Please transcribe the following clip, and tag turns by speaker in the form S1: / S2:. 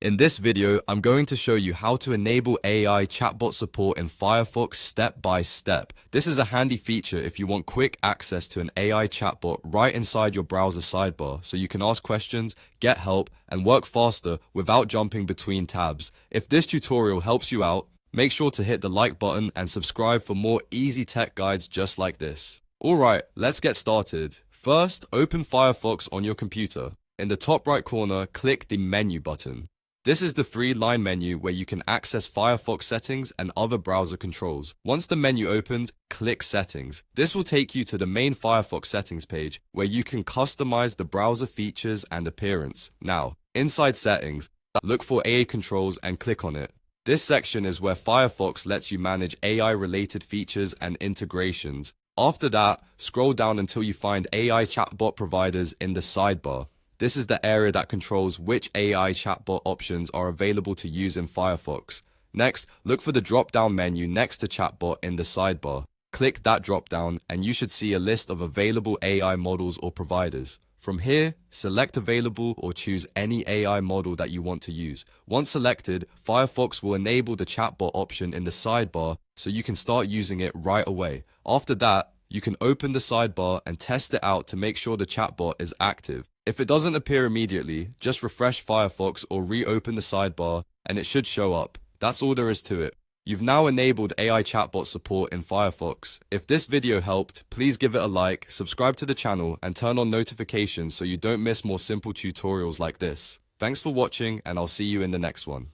S1: In this video, I'm going to show you how to enable AI chatbot support in Firefox step by step. This is a handy feature if you want quick access to an AI chatbot right inside your browser sidebar, so you can ask questions, get help, and work faster without jumping between tabs. If this tutorial helps you out, make sure to hit the like button and subscribe for more easy tech guides just like this. Alright, let's get started. First, open Firefox on your computer. In the top right corner, click the menu button. This is the three-line menu where you can access Firefox settings and other browser controls. Once the menu opens, click Settings. This will take you to the main Firefox settings page where you can customize the browser features and appearance. Now, inside Settings, look for AI controls and click on it. This section is where Firefox lets you manage AI-related features and integrations. After that, scroll down until you find AI chatbot providers in the sidebar. This is the area that controls which AI chatbot options are available to use in Firefox. Next, look for the drop-down menu next to chatbot in the sidebar. Click that drop-down and you should see a list of available AI models or providers. From here, select available or choose any AI model that you want to use. Once selected, Firefox will enable the chatbot option in the sidebar so you can start using it right away. After that, you can open the sidebar and test it out to make sure the chatbot is active. If it doesn't appear immediately, just refresh Firefox or reopen the sidebar and it should show up. That's all there is to it. You've now enabled AI chatbot support in Firefox. If this video helped, please give it a like, subscribe to the channel, and turn on notifications so you don't miss more simple tutorials like this. Thanks for watching, and I'll see you in the next one.